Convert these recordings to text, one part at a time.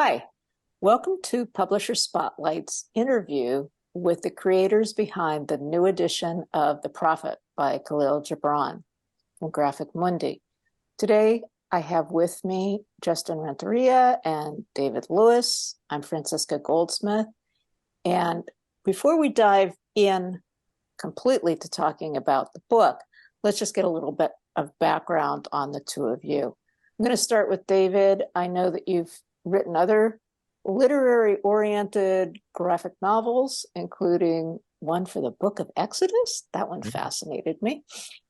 Hi, welcome to Publisher Spotlight's interview with the creators behind the new edition of The Prophet by Kahlil Gibran from Graphic Mundi. Today, I have with me Justin Renteria and David Lewis. I'm Francisca Goldsmith. And before we dive in completely to talking about the book, let's just get a little bit of background on the two of you. I'm going to start with David. I know that you've written other literary-oriented graphic novels, including one for the Book of Exodus. That one fascinated me.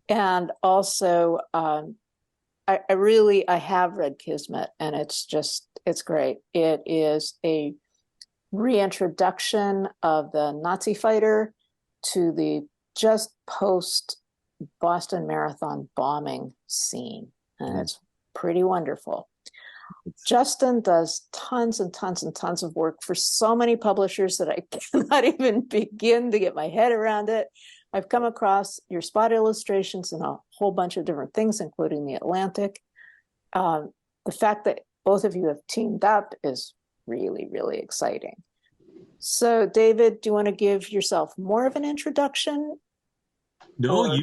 And also, I have read Kismet, and it's great. It is a reintroduction of the Nazi fighter to the just post Boston Marathon bombing scene. And it's pretty wonderful. Justin does tons and tons and tons of work for so many publishers that I cannot even begin to get my head around it. I've come across your spot illustrations in a whole bunch of different things, including The Atlantic. The fact that both of you have teamed up is really, really exciting. So, David, do you want to give yourself more of an introduction? No,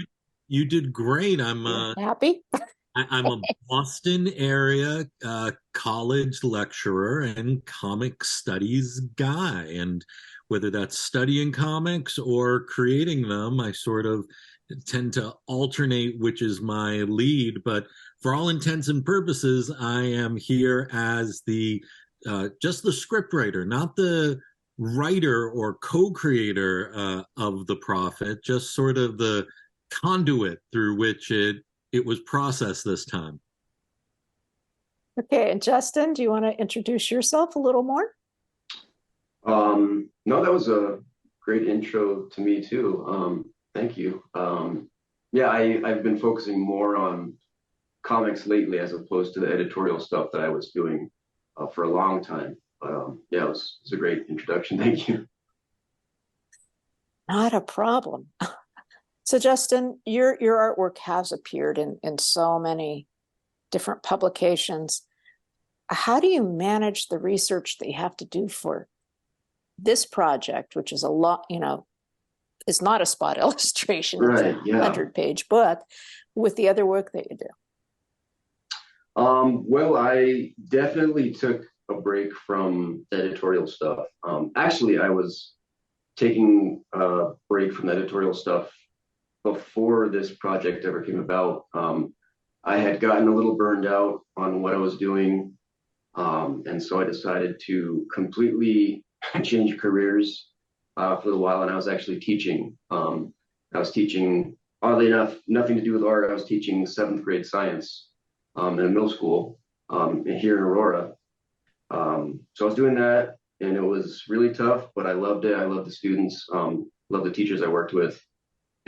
you did great. Happy? I'm a Boston area college lecturer and comic studies guy. And whether that's studying comics or creating them, I sort of tend to alternate which is my lead. But for all intents and purposes, I am here as just the script writer, not the writer or co-creator of The Prophet, just sort of the conduit through which it was processed this time. Okay, and Justin, do you want to introduce yourself a little more? No, that was a great intro to me too. Thank you. I've been focusing more on comics lately as opposed to the editorial stuff that I was doing for a long time. It was a great introduction. Thank you. Not a problem. So, Justin, your artwork has appeared in so many different publications. How do you manage the research that you have to do for this project, which is a lot, is not a spot illustration, right, it's a 100-page book, with the other work that you do? Well, I definitely took a break from editorial stuff. Actually, I was taking a break from editorial stuff before this project ever came about. I had gotten a little burned out on what I was doing, and so I decided to completely change careers for a little while, and I was actually teaching. I was teaching, oddly enough, nothing to do with art. I was teaching 7th grade science in a middle school here in Aurora. So I was doing that, and it was really tough, but I loved it. I loved the students, loved the teachers I worked with.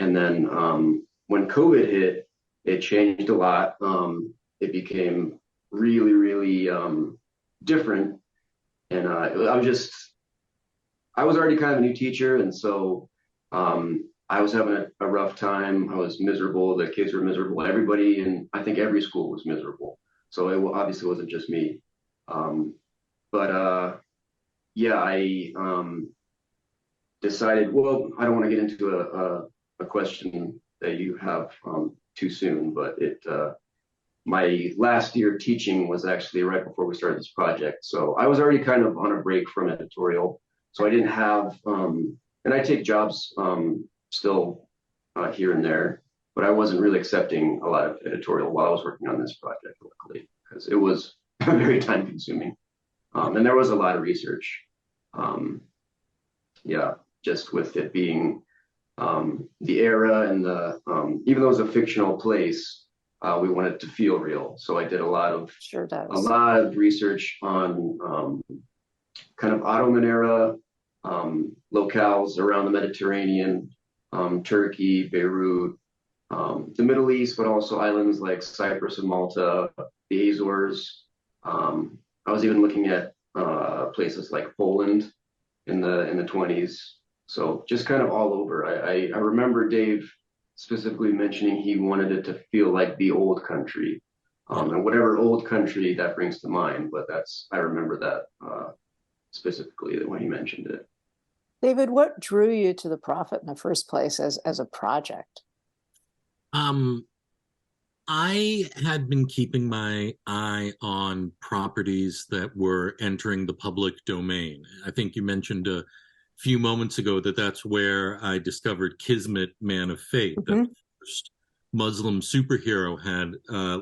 And then when COVID hit, it changed a lot. It became really, really different. And I was already kind of a new teacher. And so I was having a rough time. I was miserable. The kids were miserable. Everybody, and I think every school was miserable. So it obviously wasn't just me. I decided, well, I don't want to get into a question that you have too soon, but my last year teaching was actually right before we started this project. So I was already kind of on a break from editorial. So I didn't have, and I take jobs still here and there, but I wasn't really accepting a lot of editorial while I was working on this project, luckily, because it was very time consuming. And there was a lot of research. Just with it being the era and even though it was a fictional place, we wanted it to feel real. So I did a lot of research on kind of Ottoman era locales around the Mediterranean, Turkey, Beirut, the Middle East, but also islands like Cyprus and Malta, the Azores. I was even looking at places like Poland in the 20s. So just kind of all over. I remember Dave specifically mentioning he wanted it to feel like the old country. and whatever old country that brings to mind. But I remember that specifically when he mentioned it. David, what drew you to the Prophet in the first place as a project? I had been keeping my eye on properties that were entering the public domain. I think you mentioned a few moments ago that that's where I discovered Kismet, Man of Fate, that the first Muslim superhero had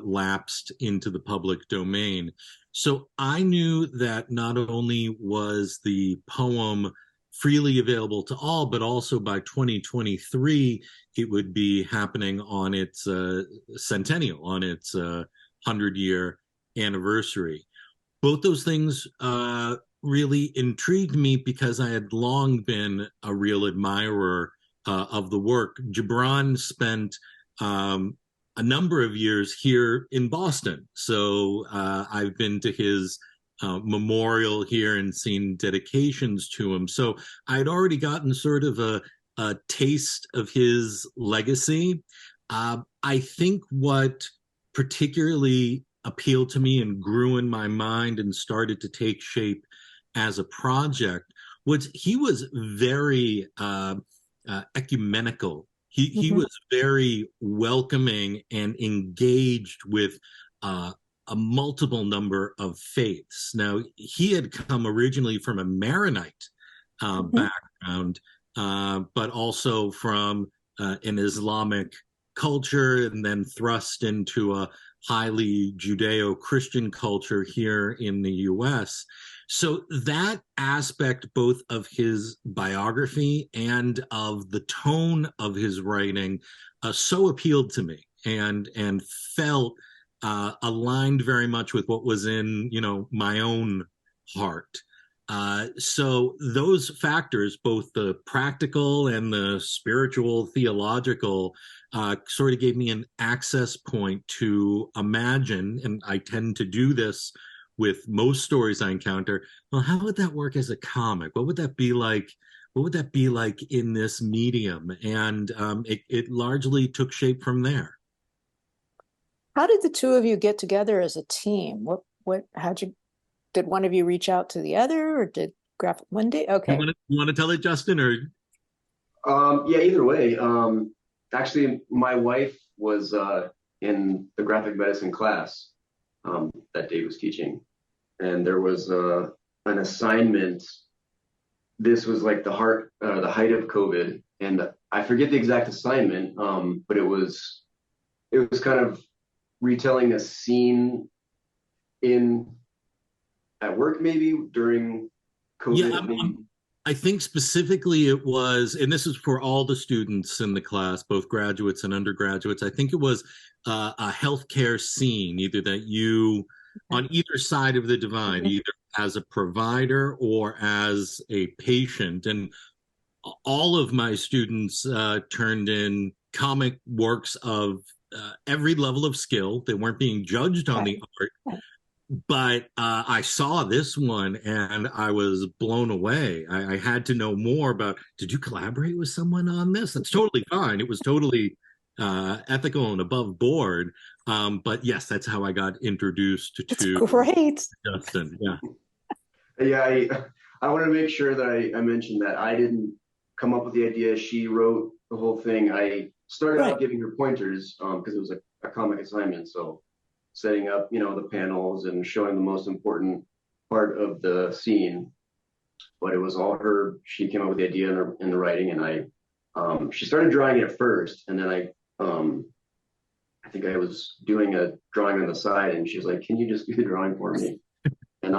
lapsed into the public domain. So I knew that not only was the poem freely available to all, but also by 2023, it would be happening on its centennial, on its 100-year anniversary. Both those things really intrigued me because I had long been a real admirer of the work. Gibran spent a number of years here in Boston, so I've been to his memorial here and seen dedications to him. So I'd already gotten sort of a taste of his legacy. I think what particularly appealed to me and grew in my mind and started to take shape as a project was he was very ecumenical. He was very welcoming and engaged with a multiple number of faiths. Now, he had come originally from a Maronite background, but also from an Islamic culture, and then thrust into a highly Judeo-Christian culture here in the US. So that aspect, both of his biography and of the tone of his writing, so appealed to me and felt aligned very much with what was in, my own heart. So those factors, both the practical and the spiritual, theological, sort of gave me an access point to imagine, and I tend to do this with most stories I encounter. Well, how would that work as a comic? What would that be like? What would that be like in this medium? And it largely took shape from there. How did the two of you get together as a team? Did one of you reach out to the other, or did Graphic Mundi? Okay. You want to tell it, Justin, or? Yeah, either way. Actually, my wife was in the graphic medicine class that Dave was teaching, and there was an assignment. This was like the height of COVID, and I forget the exact assignment, but it was kind of retelling a scene at work, maybe during COVID. Yeah, I think specifically it was, and this is for all the students in the class, both graduates and undergraduates. I think it was a healthcare scene, either that you, on either side of the divide, either as a provider or as a patient. And all of my students turned in comic works of every level of skill. They weren't being judged on the art. But I saw this one and I was blown away. I had to know more about, did you collaborate with someone on this? That's totally fine. It was totally ethical and above board. But yes, that's how I got introduced to great. Justin. Yeah. Yeah, I want to make sure that I mentioned that I didn't come up with the idea. She wrote the whole thing. I started out giving her pointers because it was a comic assignment. So setting up, the panels and showing the most important part of the scene. But it was all her. She came up with the idea in the writing, and she started drawing it first, and then I think I was doing a drawing on the side, and she was like, "Can you just do the drawing for me?" And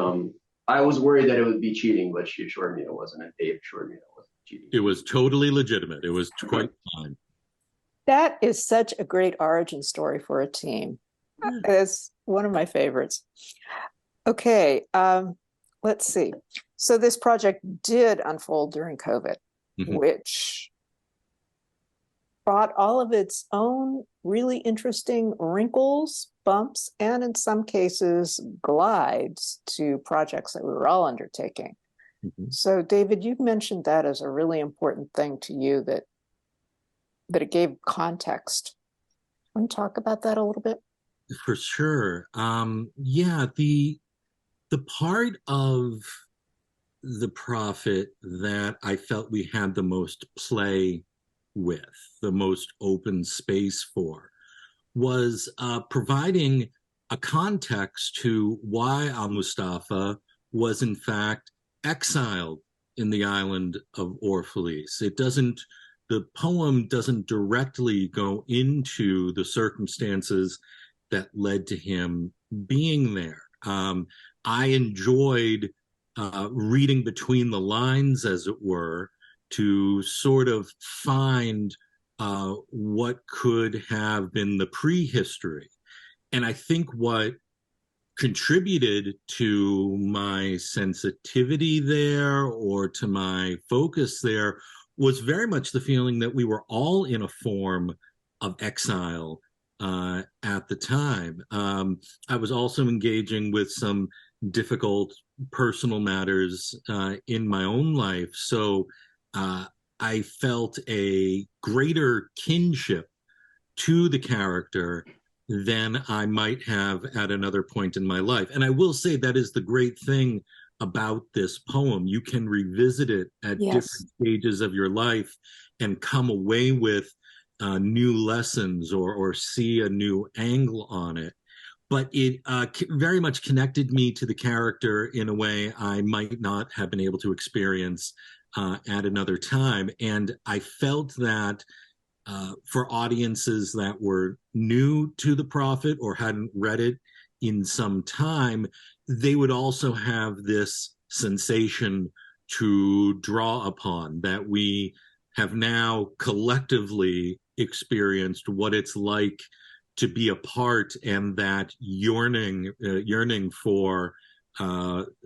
I was worried that it would be cheating, but she assured me it wasn't, and Dave assured me it wasn't cheating. It was totally legitimate. It was quite fine. That is such a great origin story for a team. It's one of my favorites. Okay, let's see. So this project did unfold during COVID, which brought all of its own really interesting wrinkles, bumps, and in some cases, glides to projects that we were all undertaking. So David, you mentioned that as a really important thing to you, that it gave context. Want to talk about that a little bit? for sure. Yeah, the part of the prophet that I felt we had the most play with, the most open space for, was providing a context to why Al Mustafa was in fact exiled in the island of Orphalese. The poem doesn't directly go into the circumstances that led to him being there. I enjoyed reading between the lines, as it were, to sort of find what could have been the prehistory. And I think what contributed to my sensitivity there or to my focus there was very much the feeling that we were all in a form of exile at the time. I was also engaging with some difficult personal matters in my own life. So I felt a greater kinship to the character than I might have at another point in my life. And I will say that is the great thing about this poem. You can revisit it at different stages of your life and come away with new lessons or see a new angle on it. But it very much connected me to the character in a way I might not have been able to experience at another time. And I felt that for audiences that were new to the prophet or hadn't read it in some time, they would also have this sensation to draw upon, that we have now collectively experienced what it's like to be a part, and that yearning for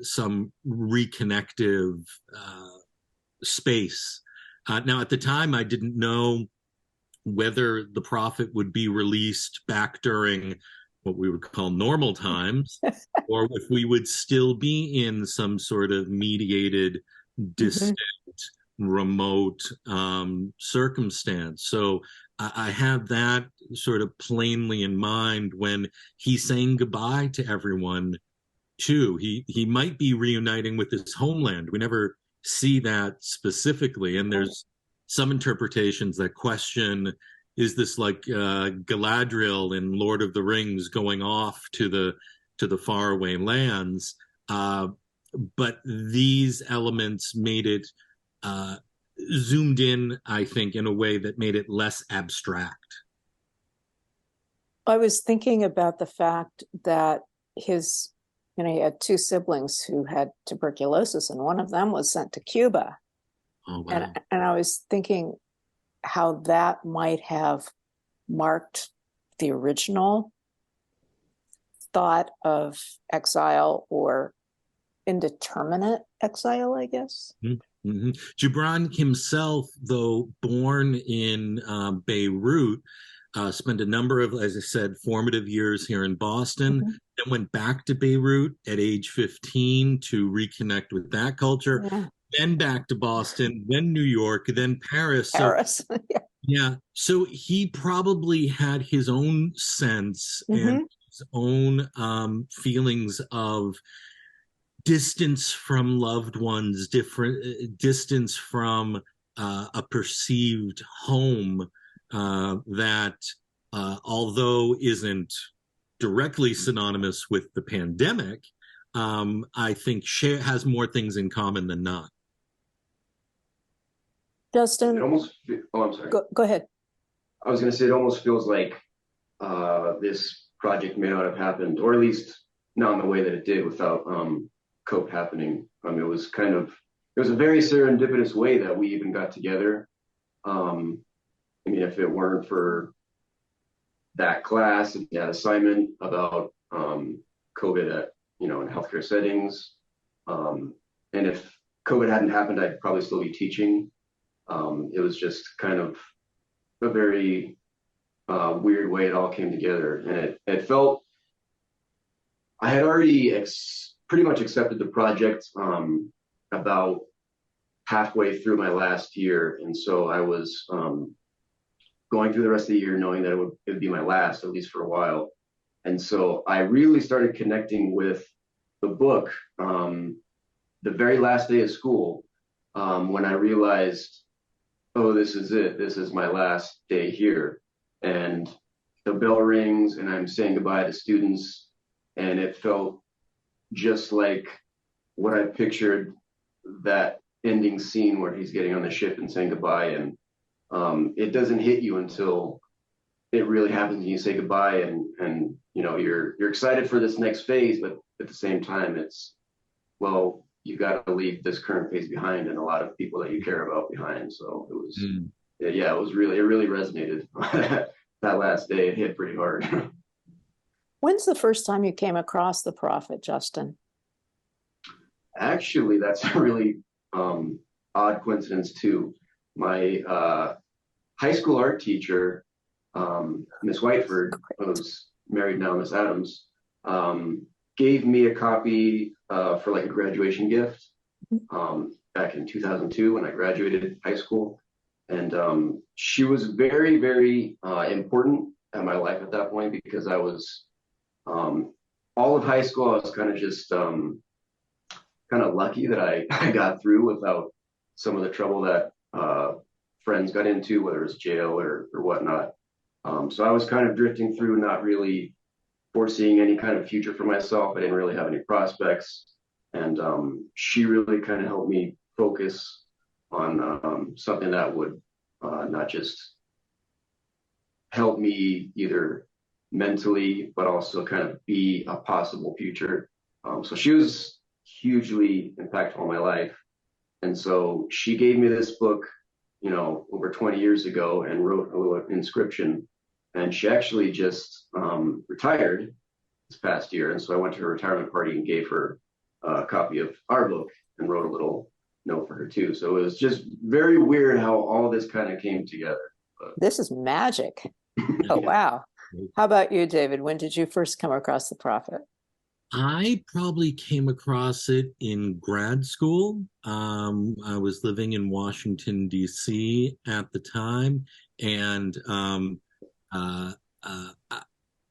some reconnective space. Now, at the time, I didn't know whether the prophet would be released back during what we would call normal times, or if we would still be in some sort of mediated, distant, remote circumstance. So I had that sort of plainly in mind when he's saying goodbye to everyone, too. He might be reuniting with his homeland. We never see that specifically, and there's some interpretations that question, is this like Galadriel in Lord of the Rings going off to the faraway lands? But these elements made it zoomed in, I think, in a way that made it less abstract. I was thinking about the fact that he had two siblings who had tuberculosis, and one of them was sent to Cuba. Oh, wow. And I was thinking how that might have marked the original thought of exile, or indeterminate exile, I guess. Mm-hmm. Gibran himself, though born in Beirut, spent a number of, as I said, formative years here in Boston, then went back to Beirut at age 15 to reconnect with that culture, then back to Boston, then New York, then Paris. Paris. So he probably had his own sense and his own feelings of distance from loved ones, different distance from a perceived home that, although isn't directly synonymous with the pandemic, I think has more things in common than not. Justin, I'm sorry. Go ahead. I was going to say, it almost feels like this project may not have happened, or at least not in the way that it did, without COPE happening. It was a very serendipitous way that we even got together. If it weren't for that class and that assignment about COVID in healthcare settings, and if COVID hadn't happened, I'd probably still be teaching. It was just kind of a very weird way it all came together, and it felt, I had already pretty much accepted the project about halfway through my last year, and so I was going through the rest of the year knowing that it would be my last, at least for a while. And so I really started connecting with the book the very last day of school, when I realized, oh, this is it. This is my last day here. And the bell rings and I'm saying goodbye to students. And it felt just like what I pictured, that ending scene where he's getting on the ship and saying goodbye. And it doesn't hit you until it really happens and you say goodbye, and you know, you're excited for this next phase, but at the same time it's, well, you got to leave this current phase behind and a lot of people that you care about behind. So it was yeah, it really resonated. That last day it hit pretty hard. When's the first time you came across the prophet, Justin? Actually, that's a really odd coincidence too. My high school art teacher, Miss Whiteford, who's married now, Miss Adams, gave me a copy for like a graduation gift back in 2002 when I graduated high school. And she was very, very important in my life at that point, because I was all of high school, I was kind of just kind of lucky that I got through without some of the trouble that friends got into, whether it's jail or whatnot. So I was kind of drifting through, not really foreseeing any kind of future for myself. I didn't really have any prospects. And she really kind of helped me focus on something that would not just help me either mentally, but also kind of be a possible future. So she was hugely impactful in my life. And so she gave me this book, you know, over 20 years ago, and wrote a little inscription. And she actually just retired this past year. And so I went to her retirement party and gave her a copy of our book and wrote a little note for her too. So it was just very weird how all this kind of came together. But This is magic. Oh, wow. How about you, David? When did you first come across the prophet? I probably came across it in grad school. I was living in Washington, D.C. at the time, and uh,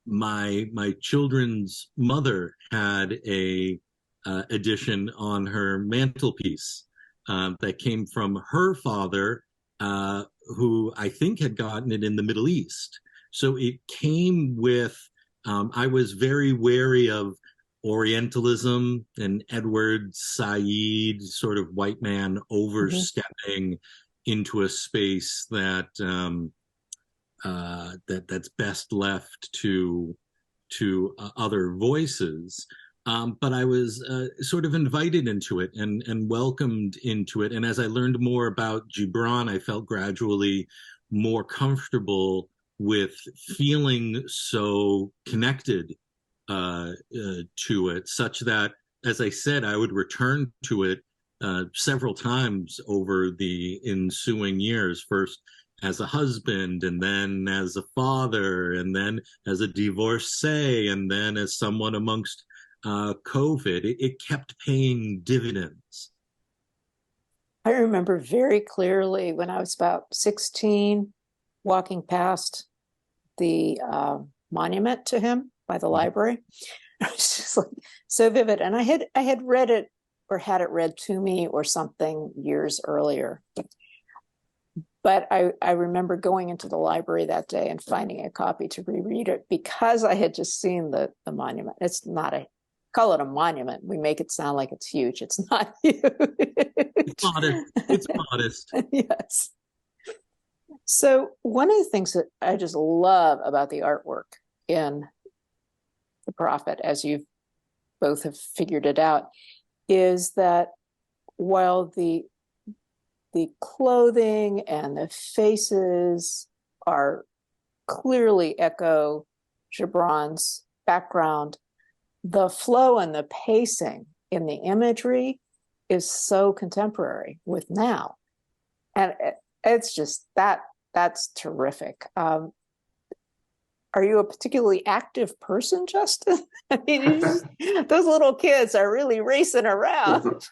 my children's mother had a edition on her mantelpiece that came from her father, who I think had gotten it in the Middle East. So it came with, I was very wary of Orientalism and Edward Said, sort of white man overstepping into a space that that's best left to other voices. But I was sort of invited into it and welcomed into it. And as I learned more about Gibran, I felt gradually more comfortable with feeling so connected to it, such that, as I said, I would return to it several times over the ensuing years, first as a husband, and then as a father, and then as a divorcee, and then as someone amongst COVID. It kept paying dividends. I remember very clearly when I was about 16, walking past the monument to him by the library. It was just like so vivid. And I had read it, or had it read to me or something years earlier. But I remember going into the library that day and finding a copy to reread it, because I had just seen the monument. It's not call it a monument. We make it sound like it's huge. It's not huge. It's modest. It's modest. Yes. So one of the things that I just love about the artwork in the prophet, as you both have figured it out, is that while the clothing and the faces are clearly echo Gibran's background, the flow and the pacing in the imagery is so contemporary with now. And it's just that's terrific. Are you a particularly active person, Justin? I mean, those little kids are really racing around.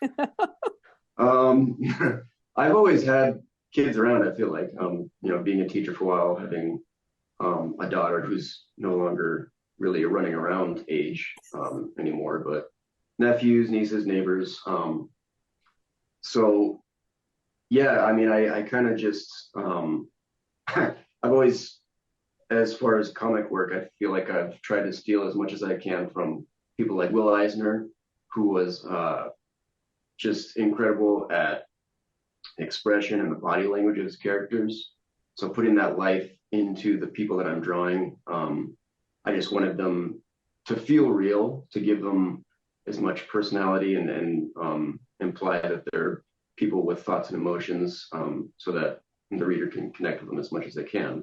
I've always had kids around. I feel like, you know, being a teacher for a while, having a daughter who's no longer really a running around age anymore, but nephews, nieces, neighbors. So yeah, I mean, I kind of just I've always, as far as comic work, I feel like I've tried to steal as much as I can from people like Will Eisner, who was just incredible at expression and the body language of his characters. So putting that life into the people that I'm drawing, I just wanted them to feel real, to give them as much personality and imply that they're people with thoughts and emotions, so that the reader can connect with them as much as they can.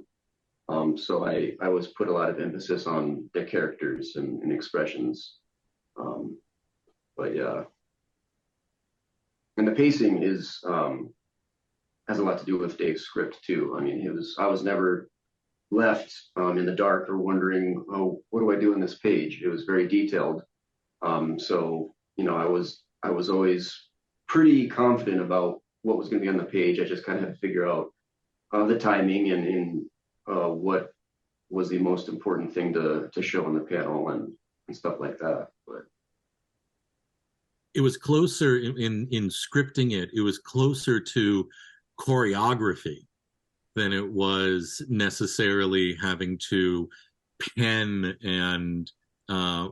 So I always put a lot of emphasis on the characters and expressions. But yeah, and the pacing is has a lot to do with Dave's script too. I mean, I was never left in the dark or wondering, oh, what do I do in this page? It was very detailed. So I was always pretty confident about what was going to be on the page. I just kind of had to figure out the timing and what was the most important thing to show on the panel and stuff like that. But it was closer in scripting it. It was closer to choreography than it was necessarily having to pen and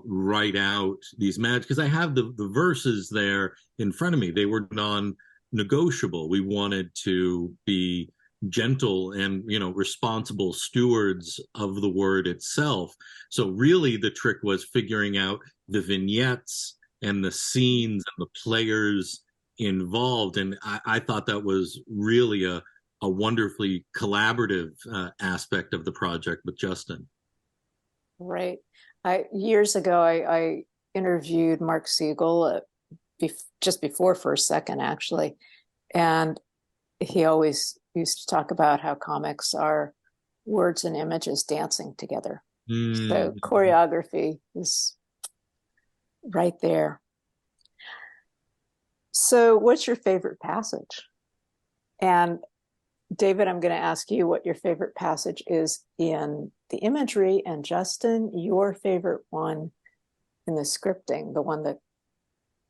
write out these magic, because I have the verses there in front of me. They were non-negotiable. We wanted to be gentle and responsible stewards of the word itself. So really the trick was figuring out the vignettes and the scenes and the players involved, and I thought that was really a wonderfully collaborative aspect of the project with Justin. Right. Years ago, I interviewed Mark Siegel just before First Second, actually. And he always used to talk about how comics are words and images dancing together. So choreography is right there. So what's your favorite passage? And David, I'm going to ask you what your favorite passage is in the imagery, and Justin, your favorite one in the scripting, the one that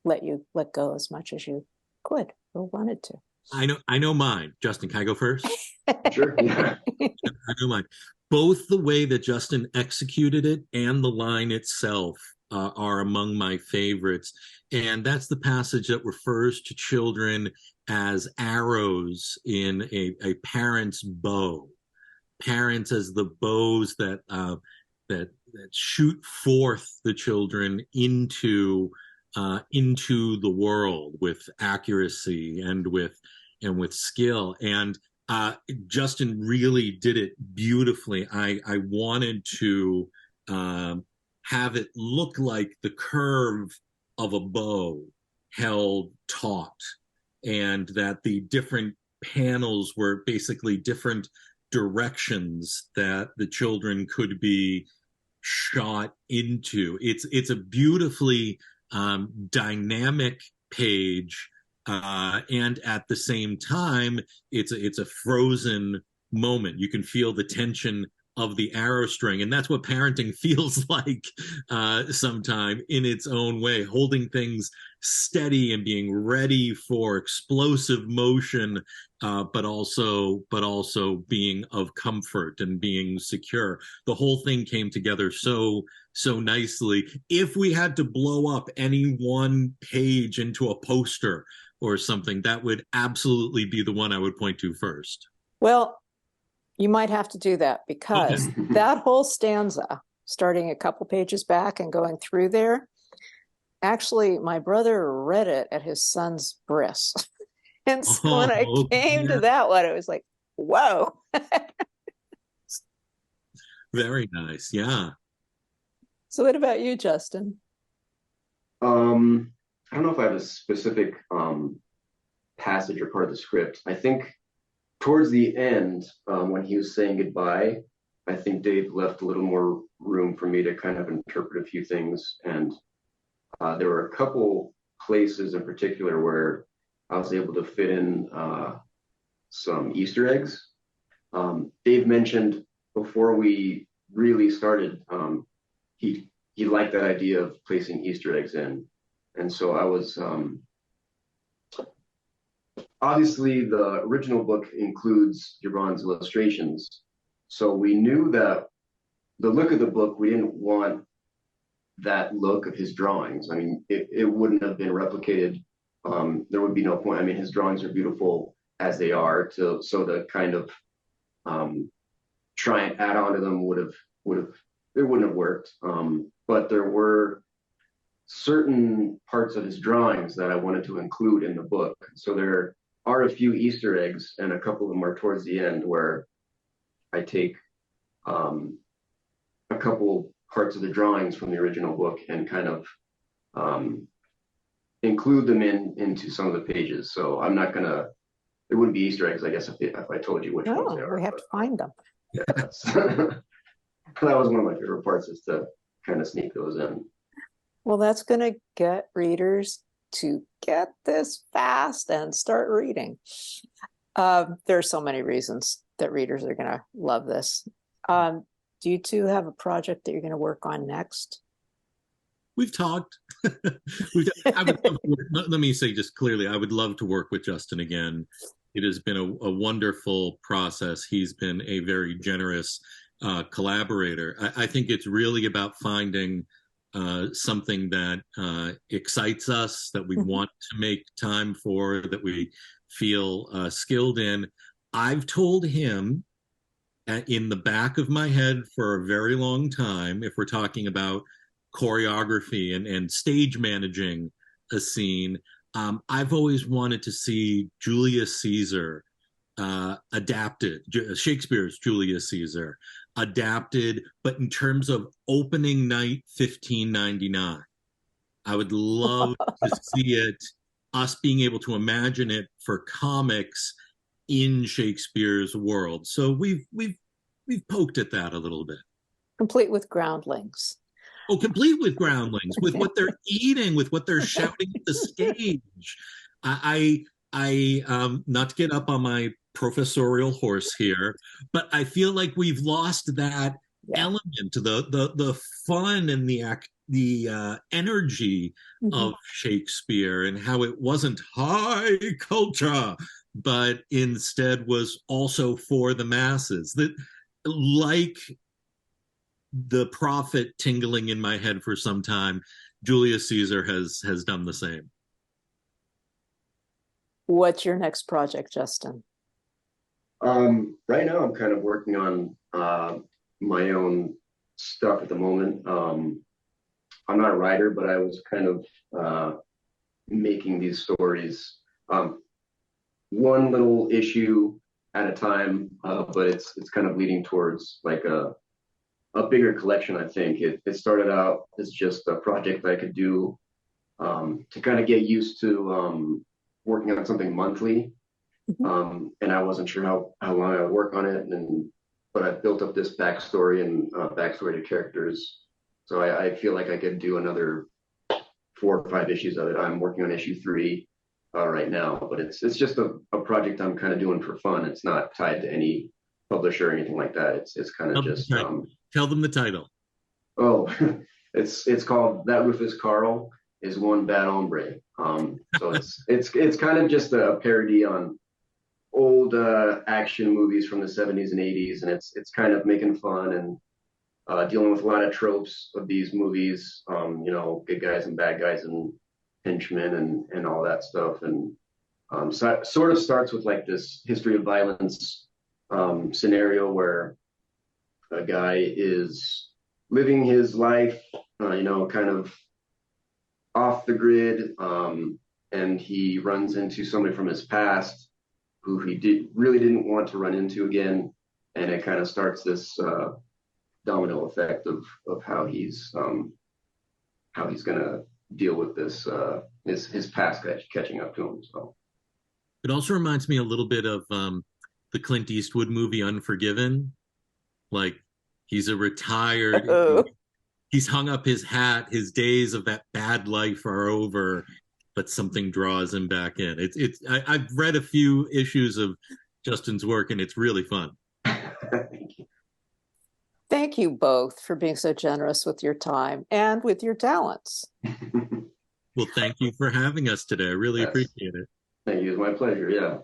let you let go as much as you could or wanted to. I know mine. Justin, can I go first? sure. Yeah. I know mine. Both the way that Justin executed it and the line itself are among my favorites. And that's the passage that refers to children as arrows in a parent's bow. Parents as the bows that shoot forth the children into the world with accuracy and with skill. And Justin really did it beautifully. I wanted to have it look like the curve of a bow held taut, and that the different panels were basically different directions that the children could be shot into. It's a beautifully dynamic page, and at the same time, it's a frozen moment. You can feel the tension of the arrow string, and that's what parenting feels like sometime in its own way, holding things steady and being ready for explosive motion, but also being of comfort and being secure. The whole thing came together so nicely. If we had to blow up any one page into a poster or something, that would absolutely be the one I would point to first. Well, you might have to do that, because that whole stanza, starting a couple pages back and going through there, actually, my brother read it at his son's bris. And so when I came to that one, it was like, whoa. Very nice. Yeah. So what about you, Justin? I don't know if I have a specific passage or part of the script. I think towards the end, when he was saying goodbye, I think Dave left a little more room for me to kind of interpret a few things. And there were a couple places in particular where I was able to fit in some Easter eggs. Dave mentioned before we really started, he liked that idea of placing Easter eggs in. And so I was obviously the original book includes Gibran's illustrations. So we knew that the look of the book, we didn't want that look of his drawings. I mean, it wouldn't have been replicated. There would be no point. I mean, his drawings are beautiful as they are. So to kind of try and add on to them would have it wouldn't have worked. But there were certain parts of his drawings that I wanted to include in the book. So there are a few Easter eggs, and a couple of them are towards the end where I take a couple parts of the drawings from the original book and kind of include them into some of the pages. So I'm not gonna. It wouldn't be Easter eggs, I guess, if I told you which ones they are. We have to find them. Yes. That was one of my favorite parts, is to kind of sneak those in. Well, that's going to get readers to get this fast and start reading. There are so many reasons that readers are going to love this. Do you two have a project that you're going to work on next? We've talked. Let me say just clearly, I would love to work with Justin again. It has been a wonderful process. He's been a very generous collaborator. I think it's really about finding something that excites us, that we want to make time for, that we feel skilled in. I've told him in the back of my head for a very long time, if we're talking about choreography and stage managing a scene, I've always wanted to see Julius Caesar adapted, Shakespeare's Julius Caesar adapted, but in terms of opening night 1599. I would love to see it, us being able to imagine it for comics in Shakespeare's world. So we've poked at that a little bit. Complete with groundlings. Oh, complete with groundlings, with what they're eating, with what they're shouting at the stage. I not to get up on my professorial horse here, but I feel like we've lost that element, the fun and the energy of Shakespeare, and how it wasn't high culture, but instead was also for the masses. That, like the prophet tingling in my head for some time, Julius Caesar has done the same. What's your next project, Justin? Right now I'm kind of working on my own stuff at the moment. I'm not a writer, but I was kind of making these stories one little issue at a time, but it's kind of leading towards like a bigger collection. I think it started out as just a project I could do to kind of get used to working on something monthly. And I wasn't sure how long I would work on it, but I built up this backstory and backstory to characters. So I feel like I could do another 4 or 5 issues of it. I'm working on issue 3 right now, but it's just a project I'm kind of doing for fun. It's not tied to any publisher or anything like that. It's kind of just tell them the title. Oh, it's called That Rufus Carl Is One Bad Hombre. So it's kind of just a parody on old action movies from the 70s and 80s, and it's kind of making fun and dealing with a lot of tropes of these movies, good guys and bad guys and henchmen and all that stuff. And so it sort of starts with like this history of violence scenario where a guy is living his life, kind of off the grid, and he runs into somebody from his past who he really didn't want to run into again, and it kind of starts this domino effect of how he's gonna deal with this his past catching up to him. So it also reminds me a little bit of the Clint Eastwood movie Unforgiven. Like, he's a retired, he's hung up his hat, his days of that bad life are over, but something draws him back in. I've read a few issues of Justin's work, and it's really fun. Thank you. Thank you both for being so generous with your time and with your talents. Well, thank you for having us today. I really Yes. appreciate it. Thank you. It's my pleasure. Yeah.